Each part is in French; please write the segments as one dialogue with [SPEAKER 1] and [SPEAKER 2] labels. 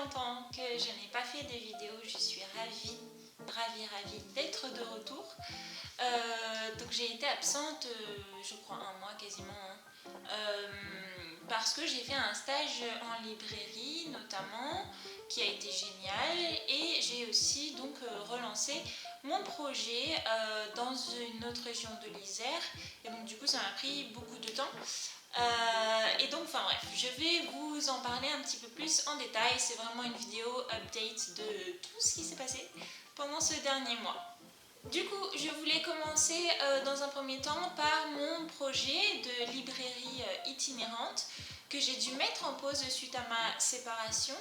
[SPEAKER 1] longtemps que je n'ai pas fait de vidéo, je suis ravie d'être de retour. Donc j'ai été absente, je crois un mois quasiment, parce que j'ai fait un stage en librairie notamment, qui a été génial, et j'ai aussi donc relancé mon projet dans une autre région de l'Isère, et donc du coup ça m'a pris beaucoup de temps. Et donc, enfin bref, je vais vous en parler un petit peu plus en détail. C'est vraiment une vidéo update de tout ce qui s'est passé pendant ce dernier mois. Du coup, je voulais commencer dans un premier temps par mon projet de librairie itinérante que j'ai dû mettre en pause suite à ma séparation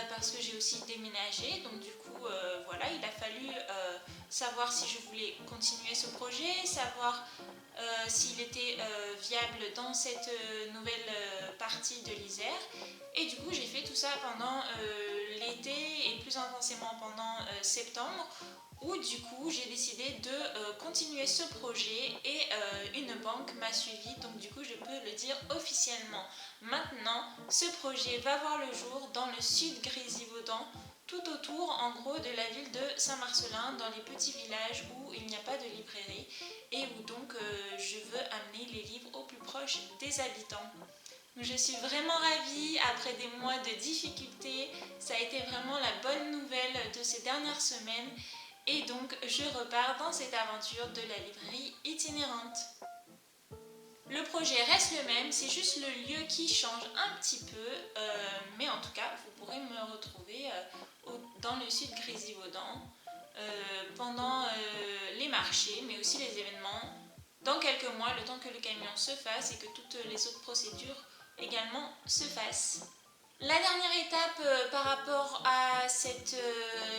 [SPEAKER 1] parce que j'ai aussi déménagé. Donc du coup, voilà, il a fallu savoir si je voulais continuer ce projet, savoir s'il était viable dans cette nouvelle partie de l'Isère. Et du coup, j'ai fait tout ça pendant l'été et plus intensément pendant septembre, où du coup j'ai décidé de continuer ce projet et une banque m'a suivi, donc du coup je peux le dire officiellement. Maintenant, ce projet va voir le jour dans le sud Grésivaudan, tout autour en gros de la ville de Saint-Marcellin, dans les petits villages où il n'y a pas de librairie et où donc je veux amener les livres au plus proche des habitants. Je suis vraiment ravie, après des mois de difficultés, ça a été vraiment la bonne nouvelle de ces dernières semaines. Et donc je repars dans cette aventure de la librairie itinérante. Le projet reste le même, c'est juste le lieu qui change un petit peu, mais en tout cas vous pourrez me retrouver dans le sud Grésivaudan pendant les marchés, mais aussi les événements, dans quelques mois, le temps que le camion se fasse et que toutes les autres procédures également se fassent. La dernière étape par rapport à cette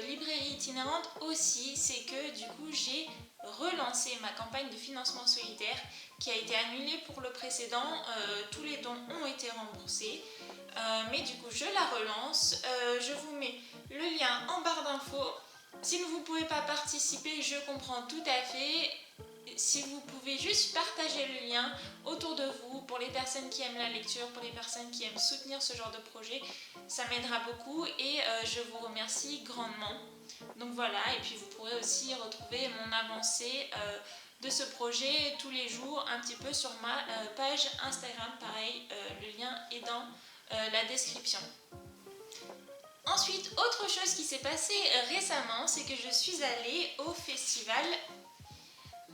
[SPEAKER 1] librairie itinérante aussi, c'est que du coup j'ai relancé ma campagne de financement solidaire qui a été annulée pour le précédent. Tous les dons ont été remboursés, mais du coup je la relance. Je vous mets le lien en barre d'infos. Si vous ne pouvez pas participer, je comprends tout à fait. Si vous pouvez juste partager le lien autour de vous pour les personnes qui aiment la lecture, pour les personnes qui aiment soutenir ce genre de projet, ça m'aidera beaucoup et je vous remercie grandement. Donc voilà, et puis vous pourrez aussi retrouver mon avancée de ce projet tous les jours un petit peu sur ma page Instagram. Pareil, le lien est dans la description. Ensuite, autre chose qui s'est passé récemment, c'est que je suis allée au festival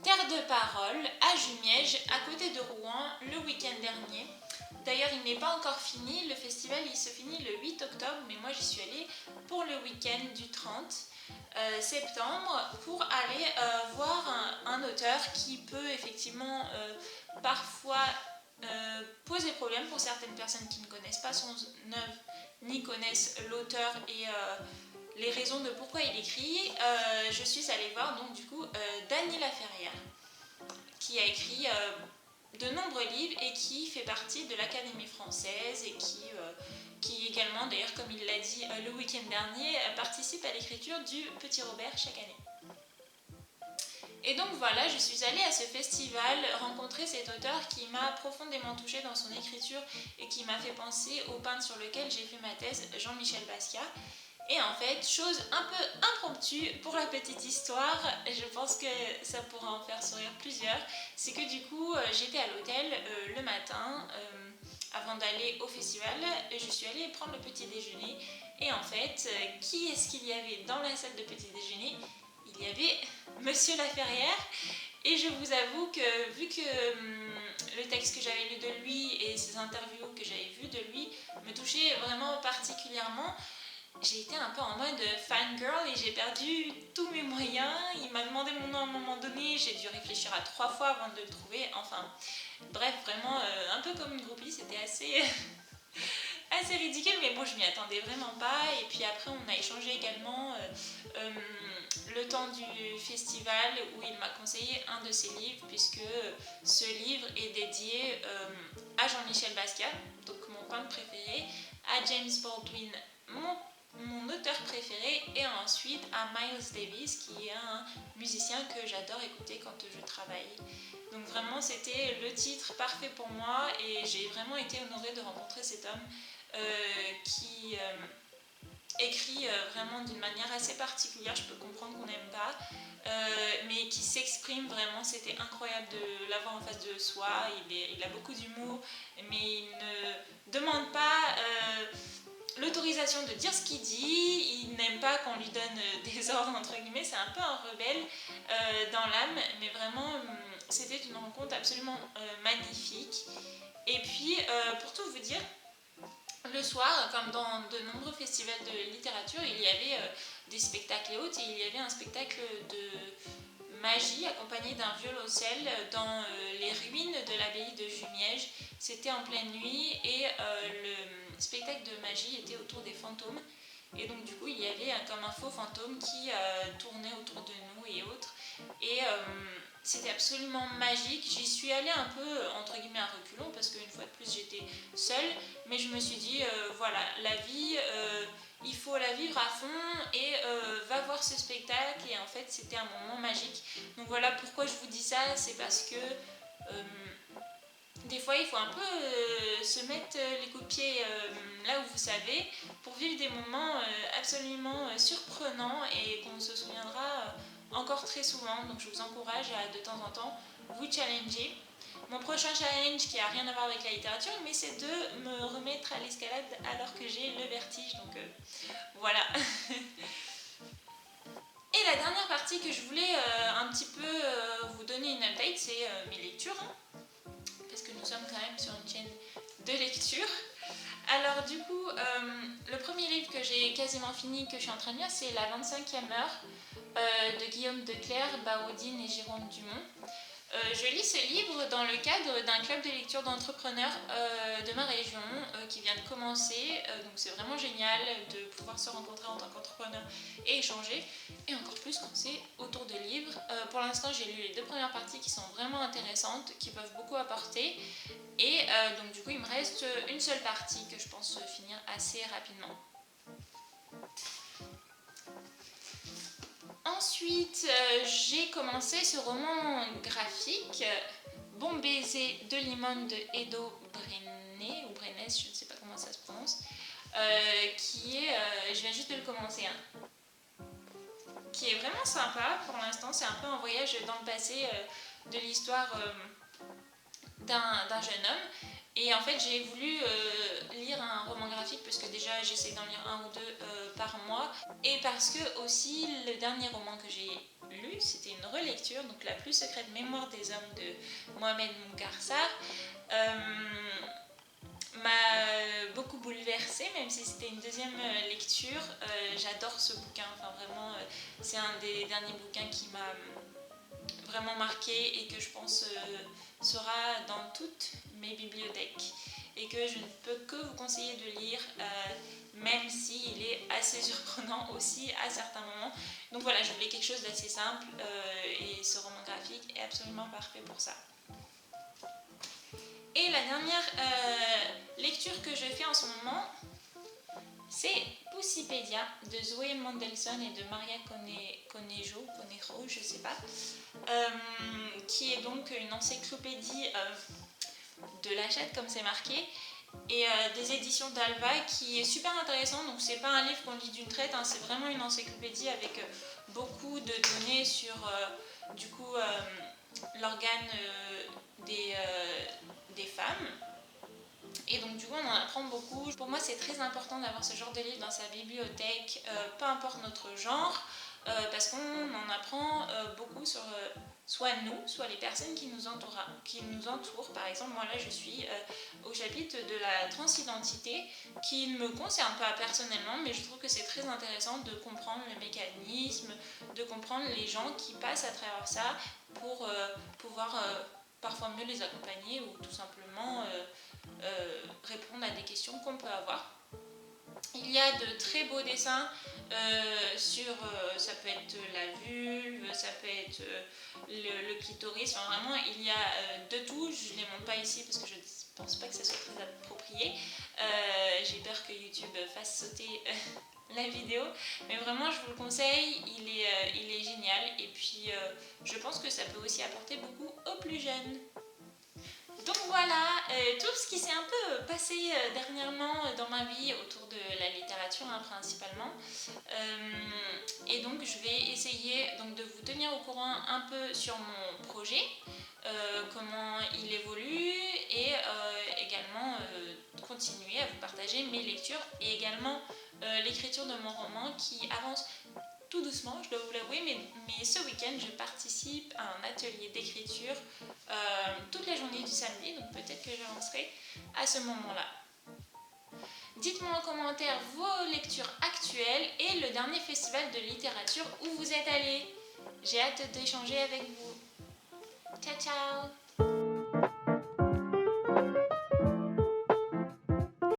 [SPEAKER 1] Terre de Parole à Jumièges, à côté de Rouen, le week-end dernier. D'ailleurs, il n'est pas encore fini, le festival il se finit le 8 octobre, mais moi j'y suis allée pour le week-end du 30 septembre pour aller voir un auteur qui peut effectivement parfois poser problème pour certaines personnes qui ne connaissent pas son œuvre ni connaissent l'auteur et les raisons de pourquoi il écrit. Je suis allée voir donc du coup Dany Laferrière qui a écrit de nombreux livres et qui fait partie de l'Académie française et qui également, d'ailleurs comme il l'a dit le week-end dernier, participe à l'écriture du Petit Robert chaque année. Et donc voilà, je suis allée à ce festival rencontrer cet auteur qui m'a profondément touchée dans son écriture et qui m'a fait penser au peintre sur lequel j'ai fait ma thèse, Jean-Michel Basquiat. Et en fait, chose un peu impromptue pour la petite histoire, je pense que ça pourra en faire sourire plusieurs, c'est que du coup j'étais à l'hôtel le matin avant d'aller au festival, je suis allée prendre le petit déjeuner et en fait, qui est-ce qu'il y avait dans la salle de petit déjeuner? Il y avait Monsieur Laferrière et je vous avoue que vu que le texte que j'avais lu de lui et ses interviews que j'avais vues de lui me touchaient vraiment particulièrement, j'ai été un peu en mode fangirl et j'ai perdu tous mes moyens. Il m'a demandé mon nom à un moment donné, j'ai dû réfléchir à 3 fois avant de le trouver. Enfin, bref, vraiment un peu comme une groupie, c'était assez, assez ridicule, mais bon, je m'y attendais vraiment pas. Et puis après, on a échangé également le temps du festival où il m'a conseillé un de ses livres, puisque ce livre est dédié à Jean-Michel Basquiat, donc mon peintre préféré, à James Baldwin, mon auteur préféré, et ensuite à Miles Davis qui est un musicien que j'adore écouter quand je travaille. Donc vraiment c'était le titre parfait pour moi et j'ai vraiment été honorée de rencontrer cet homme qui écrit vraiment d'une manière assez particulière, je peux comprendre qu'on n'aime pas, mais qui s'exprime vraiment. C'était incroyable de l'avoir en face de soi. Il a beaucoup d'humour, mais il ne demande pas l'autorisation de dire ce qu'il dit. Il n'aime pas qu'on lui donne des ordres entre guillemets. C'est un peu un rebelle dans l'âme, mais vraiment c'était une rencontre absolument magnifique. Et puis pour tout vous dire, le soir, comme dans de nombreux festivals de littérature, il y avait des spectacles et autres, et il y avait un spectacle de magie accompagné d'un violoncelle dans les ruines de l'abbaye de Jumièges. C'était en pleine nuit et le spectacle de magie était autour des fantômes. Et donc du coup, il y avait comme un faux fantôme qui tournait autour de nous et autres. Et c'était absolument magique. J'y suis allée un peu entre guillemets à reculons parce qu'une fois de plus j'étais seule, mais je me suis dit voilà, la vie il faut la vivre à fond et va voir ce spectacle. Et en fait c'était un moment magique. Donc voilà pourquoi je vous dis ça, c'est parce que des fois il faut un peu se mettre les coups de pied là où vous savez pour vivre des moments absolument surprenants et qu'on se souviendra encore très souvent. Donc je vous encourage à de temps en temps vous challenger. Mon prochain challenge qui a rien à voir avec la littérature, mais c'est de me remettre à l'escalade alors que j'ai le vertige. Donc voilà. Et la dernière partie que je voulais un petit peu vous donner une update, c'est mes lectures. Parce que nous sommes quand même sur une chaîne de lecture. Alors du coup, le premier livre que j'ai quasiment fini, que je suis en train de lire, c'est La 25e heure de Guillaume Declercq, Baudine et Jérôme Dumont. Je lis ce livre dans le cadre d'un club de lecture d'entrepreneurs de ma région qui vient de commencer. Donc c'est vraiment génial de pouvoir se rencontrer en tant qu'entrepreneur et échanger. Et encore plus quand c'est autour de livres. Pour l'instant, j'ai lu les 2 premières parties qui sont vraiment intéressantes, qui peuvent beaucoup apporter. Et donc du coup, il me reste une seule partie que je pense finir assez rapidement. Ensuite, j'ai commencé ce roman graphique, Bon baiser de Limone de Edo Brené, ou Brenes, je ne sais pas comment ça se prononce, qui est, je viens juste de le commencer, qui est vraiment sympa pour l'instant. C'est un peu un voyage dans le passé de l'histoire d'un jeune homme. Et en fait, j'ai voulu lire un roman graphique parce que déjà, j'essaie d'en lire un ou deux par mois. Et parce que aussi, le dernier roman que j'ai lu, c'était une relecture, donc La plus secrète mémoire des hommes de Mohamed Moukarsar, m'a beaucoup bouleversée, même si c'était une deuxième lecture. J'adore ce bouquin, enfin vraiment, c'est un des derniers bouquins qui m'a vraiment marqué et que je pense sera dans toutes mes bibliothèques et que je ne peux que vous conseiller de lire, même s'il est assez surprenant aussi à certains moments. Donc voilà, je voulais quelque chose d'assez simple et ce roman graphique est absolument parfait pour ça. Et la dernière lecture que je fais en ce moment, c'est Poussipédia de Zoé Mendelssohn et de Maria Conejo, je sais pas, qui est donc une encyclopédie de l'Hachette comme c'est marqué, et des éditions d'Alva, qui est super intéressant. Donc c'est pas un livre qu'on lit d'une traite, c'est vraiment une encyclopédie avec beaucoup de données sur du coup l'organe des femmes. Et donc du coup on en apprend beaucoup. Pour moi c'est très important d'avoir ce genre de livre dans sa bibliothèque, peu importe notre genre, parce qu'on en apprend beaucoup sur soit nous, soit les personnes qui nous entourent. Par exemple, moi là je suis au chapitre de la transidentité, qui ne me concerne pas personnellement, mais je trouve que c'est très intéressant de comprendre le mécanisme, de comprendre les gens qui passent à travers ça pour pouvoir parfois mieux les accompagner ou tout simplement répondre à des questions qu'on peut avoir. Il y a de très beaux dessins sur, ça peut être la vulve, ça peut être le clitoris, enfin vraiment il y a de tout. Je ne les montre pas ici parce que je ne pense pas que ça soit très approprié. J'ai peur que YouTube fasse sauter la vidéo, mais vraiment je vous le conseille, il est génial. Et puis je pense que ça peut aussi apporter beaucoup aux plus jeunes. Donc voilà, tout ce qui s'est un peu passé dernièrement dans ma vie autour de la littérature principalement. Et donc je vais essayer donc, de vous tenir au courant un peu sur mon projet, comment il évolue et également continuer à vous partager mes lectures et également l'écriture de mon roman qui avance tout doucement, je dois vous l'avouer, mais ce week-end, je participe à un atelier d'écriture toute la journée du samedi, donc peut-être que je lancerai à ce moment-là. Dites-moi en commentaire vos lectures actuelles et le dernier festival de littérature où vous êtes allés. J'ai hâte d'échanger avec vous. Ciao ciao!